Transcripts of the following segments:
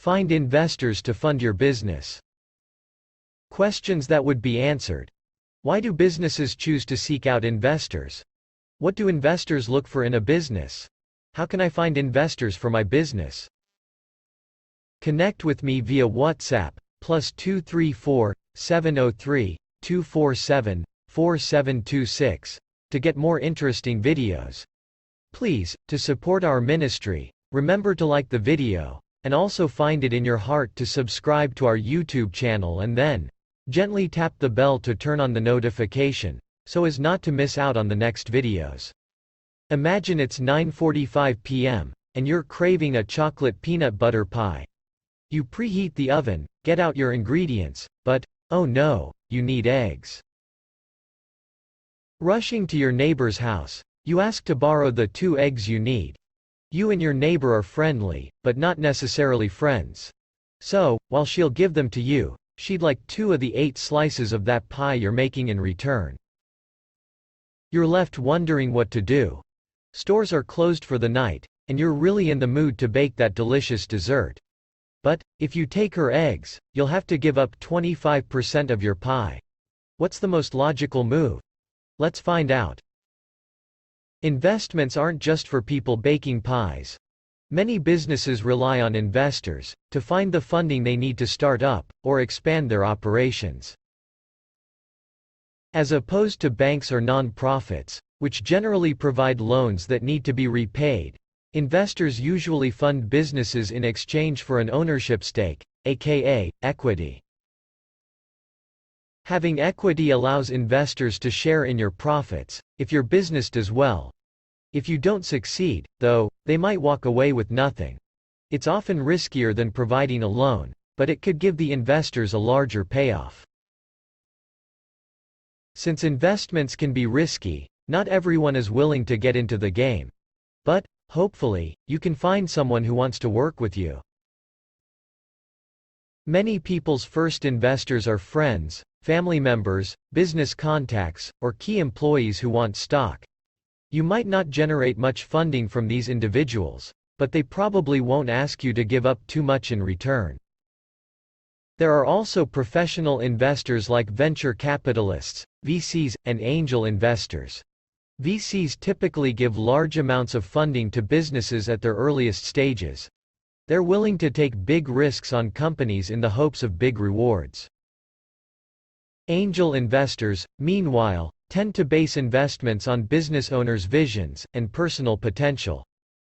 Find investors to fund your business. Questions that would be answered. Why do businesses choose to seek out investors? What do investors look for in a business? How can I find investors for my business? Connect with me via WhatsApp, +234 703 247 4726, to get more interesting videos. Please, to support our ministry, remember to like the video, and also find it in your heart to subscribe to our YouTube channel and then gently tap the bell to turn on the notification, so as not to miss out on the next videos. Imagine it's 9:45 p.m., and you're craving a chocolate peanut butter pie. You preheat the oven, get out your ingredients, but, oh no, you need eggs. Rushing to your neighbor's house, you ask to borrow the 2 eggs you need. You and your neighbor are friendly, but not necessarily friends. So, while she'll give them to you, she'd like 2 of the 8 slices of that pie you're making in return. You're left wondering what to do. Stores are closed for the night, and you're really in the mood to bake that delicious dessert. But, if you take her eggs, you'll have to give up 25% of your pie. What's the most logical move? Let's find out. Investments aren't just for people baking pies. Many businesses rely on investors to find the funding they need to start up or expand their operations. As opposed to banks or non-profits, which generally provide loans that need to be repaid, investors usually fund businesses in exchange for an ownership stake, aka equity. Having equity allows investors to share in your profits if your business does well. If you don't succeed, though, they might walk away with nothing. It's often riskier than providing a loan, but it could give the investors a larger payoff. Since investments can be risky, not everyone is willing to get into the game. But, hopefully, you can find someone who wants to work with you. Many people's first investors are friends, family members, business contacts, or key employees who want stock. You might not generate much funding from these individuals, but they probably won't ask you to give up too much in return. There are also professional investors like venture capitalists, VCs, and angel investors. VCs typically give large amounts of funding to businesses at their earliest stages. They're willing to take big risks on companies in the hopes of big rewards. Angel investors, meanwhile, tend to base investments on business owners' visions and personal potential.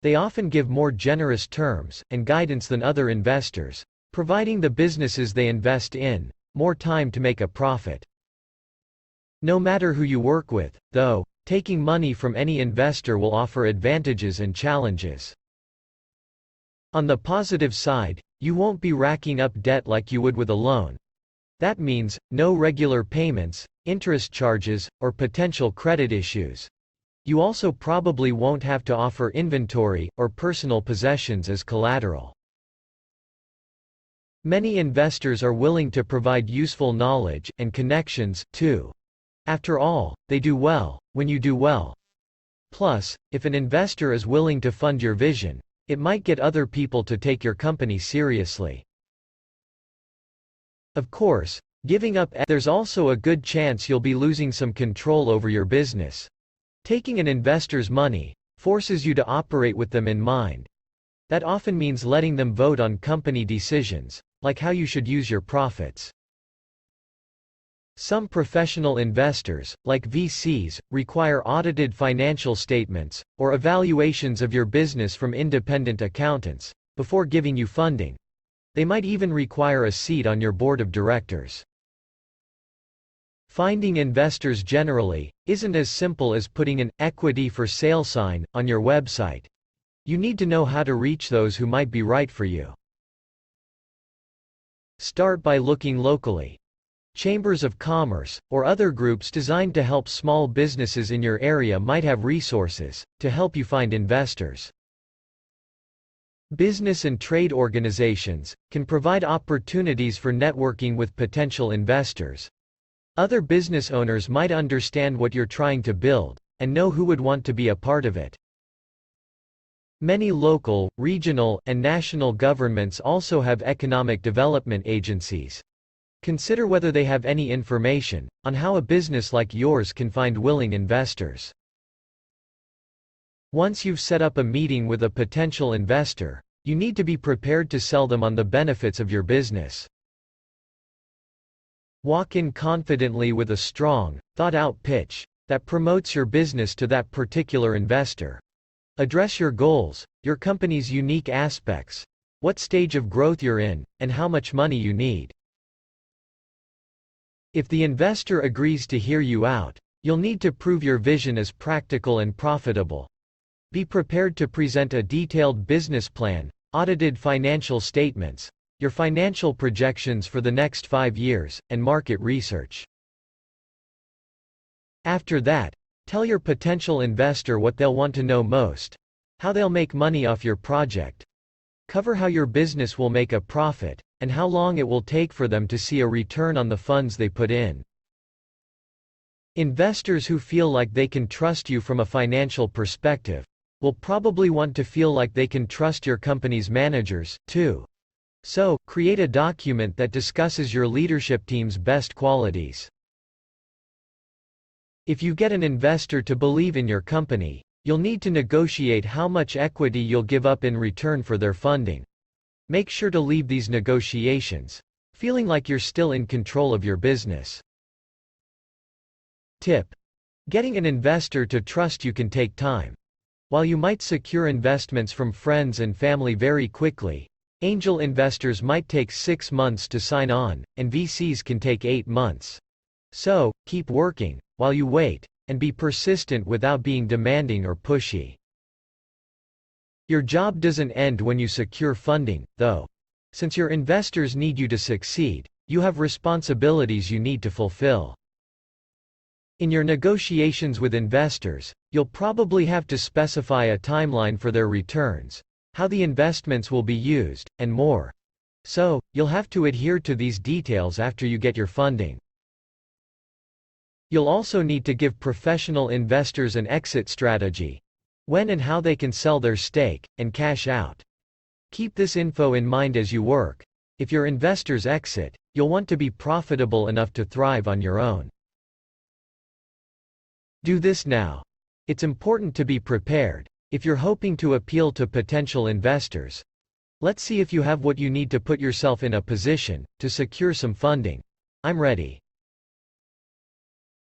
They often give more generous terms and guidance than other investors, providing the businesses they invest in more time to make a profit. No matter who you work with, though, taking money from any investor will offer advantages and challenges. On the positive side, you won't be racking up debt like you would with a loan. That means, no regular payments, interest charges, or potential credit issues. You also probably won't have to offer inventory or personal possessions as collateral. Many investors are willing to provide useful knowledge and connections, too. After all, they do well when you do well. Plus, if an investor is willing to fund your vision, it might get other people to take your company seriously. Of course, giving up, there's also a good chance you'll be losing some control over your business. Taking an investor's money forces you to operate with them in mind. That often means letting them vote on company decisions, like how you should use your profits. Some professional investors, like VCs, require audited financial statements or evaluations of your business from independent accountants before giving you funding. They might even require a seat on your board of directors. Finding investors generally isn't as simple as putting an equity for sale sign on your website. You need to know how to reach those who might be right for you. Start by looking locally. Chambers of commerce, or other groups designed to help small businesses in your area might have resources to help you find investors. Business and trade organizations can provide opportunities for networking with potential investors. Other business owners might understand what you're trying to build and know who would want to be a part of it. Many local, regional, and national governments also have economic development agencies. Consider whether they have any information on how a business like yours can find willing investors. Once you've set up a meeting with a potential investor, you need to be prepared to sell them on the benefits of your business. Walk in confidently with a strong, thought-out pitch that promotes your business to that particular investor. Address your goals, your company's unique aspects, what stage of growth you're in, and how much money you need. If the investor agrees to hear you out, you'll need to prove your vision as practical and profitable. Be prepared to present a detailed business plan, audited financial statements, your financial projections for the next 5 years, and market research. After that, tell your potential investor what they'll want to know most, how they'll make money off your project. Cover how your business will make a profit, and how long it will take for them to see a return on the funds they put in. Investors who feel like they can trust you from a financial perspective will probably want to feel like they can trust your company's managers, too. So, create a document that discusses your leadership team's best qualities. If you get an investor to believe in your company, you'll need to negotiate how much equity you'll give up in return for their funding. Make sure to leave these negotiations feeling like you're still in control of your business. Tip: getting an investor to trust you can take time. While you might secure investments from friends and family very quickly, angel investors might take 6 months to sign on, and VCs can take 8 months. So, keep working while you wait, and be persistent without being demanding or pushy. Your job doesn't end when you secure funding, though. Since your investors need you to succeed, you have responsibilities you need to fulfill. In your negotiations with investors, you'll probably have to specify a timeline for their returns, how the investments will be used, and more. So, you'll have to adhere to these details after you get your funding. You'll also need to give professional investors an exit strategy, when and how they can sell their stake and cash out. Keep this info in mind as you work. If your investors exit, you'll want to be profitable enough to thrive on your own. Do this now. It's important to be prepared if you're hoping to appeal to potential investors. Let's see if you have what you need to put yourself in a position to secure some funding. I'm ready.